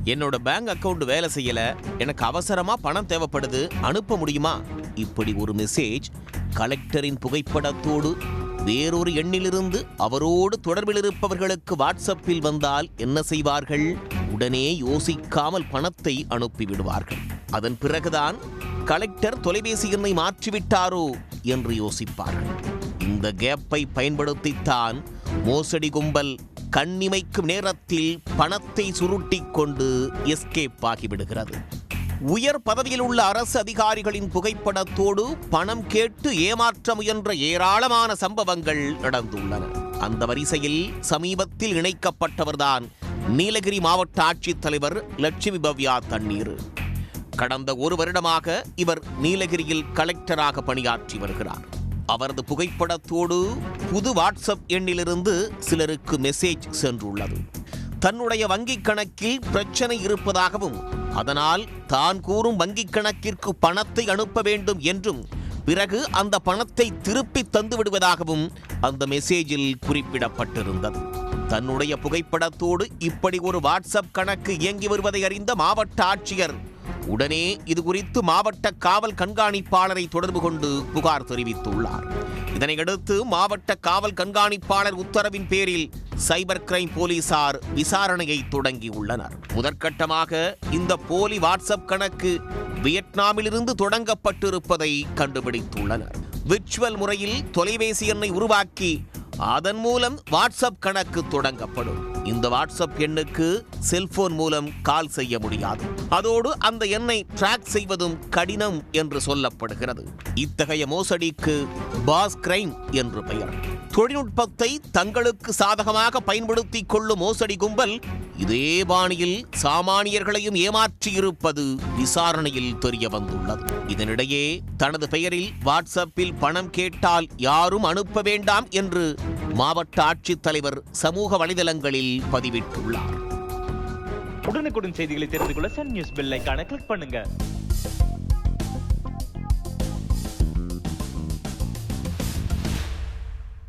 என்னோட bank account வேலை செய்யல, எனக்கு அவசரமா பணம் தேவைப்படுது, அனுப்ப முடியுமா? இப்படி ஒரு மெசேஜ் கலெக்டரின் புகைப்படத்தோடு வேறொரு எண்ணிலிருந்து அவரோடு தொடர்பில் இருப்பவர்களுக்கு வாட்ஸ்அப்பில் வந்தால் என்ன செய்வார்கள்? உடனே யோசிக்காமல் பணத்தை அனுப்பிவிடுவார்கள். அதன் பிறகுதான் கலெக்டர் தொலைபேசி எண்ணை மாற்றிவிட்டாரோ என்று யோசிப்பார்கள். இந்த கேப்பை பயன்படுத்தித்தான் மோசடி கும்பல் கண்ணிமைக்கும் நேரத்தில் பணத்தை சுருட்டிக் கொண்டு எஸ்கேப் ஆகிவிடுகிறது. உயர் பதவியில் உள்ள அரசு அதிகாரிகளின் புகைப்படத்தோடு பணம் கேட்டு ஏமாற்ற முயன்ற ஏராளமான சம்பவங்கள் நடந்துள்ளன. அந்த வரிசையில் சமீபத்தில் இணைக்கப்பட்டவர்தான் நீலகிரி மாவட்ட ஆட்சித்தலைவர் லட்சுமி பவ்யா தண்ணீர். கடந்த ஒரு வருடமாக இவர் நீலகிரியில் கலெக்டராக பணியாற்றி வருகிறார். அவரது புகைப்படத்தோடு புது வாட்ஸ்அப் எண்ணிலிருந்து சிலருக்கு மெசேஜ் சென்றுள்ளது. தன்னுடைய வங்கிக் கணக்கில் பிரச்சனை இருப்பதாகவும் அதனால் தான் கூறும் வங்கிக் கணக்கிற்கு பணத்தை அனுப்ப வேண்டும் என்றும் பிறகு அந்த பணத்தை திருப்பி தந்து விடுவதாகவும் அந்த மெசேஜில் குறிப்பிடப்பட்டிருந்தது. தன்னுடைய புகைப்படத்தோடு இப்படி ஒரு வாட்ஸ்அப் கணக்கு இயங்கி வருவதை அறிந்த மாவட்ட ஆட்சியர் உடனே இது குறித்து மாவட்ட காவல் கண்காணிப்பாளரை தொடர்பு கொண்டு புகார் தெரிவித்துள்ளார். இதனையடுத்து மாவட்ட காவல் கண்காணிப்பாளர் உத்தரவின் பேரில் சைபர் கிரைம் போலீசார் விசாரணையை தொடங்கியுள்ளனர். முதற்கட்டமாக இந்த போலி வாட்ஸ்அப் கணக்கு வியட்நாமிலிருந்து தொடங்கப்பட்டிருப்பதை கண்டுபிடித்துள்ளனர். விர்ச்சுவல் முறையில் தொலைபேசி எண்ணை உருவாக்கி அதன் மூலம் வாட்ஸ்அப் கணக்கு தொடங்கப்படும். இந்த வாட்ஸ்அப் எண்ணுக்கு செல்போன் மூலம் கால் செய்ய முடியாது. அதோடு அந்த எண்ணை ட்ராக் செய்வதும் கடினம் என்று சொல்லப்படுகிறது. இத்தகைய மோசடிக்கு பாஸ் கிரைம் என்று பெயர். தொழில்நுட்பத்தை தங்களுக்கு சாதகமாக பயன்படுத்திக் கொள்ளும் மோசடி கும்பல் இதே பாணியில் சாமானியர்களையும் ஏமாற்றியிருப்பது விசாரணையில் தெரிய வந்துள்ளது. இதனிடையே தனது பெயரில் வாட்ஸ்அப்பில் பணம் கேட்டால் யாரும் அனுப்ப வேண்டாம் என்று மாவட்ட ஆட்சித்தலைவர் சமூக வலைதளங்களில் பதிவிட்டுள்ளார். உடனுக்குடன் செய்திகளை தெரிந்து கொள்ள சன் நியூஸ் பெல் ஐகானை கிளிக் பண்ணுங்க.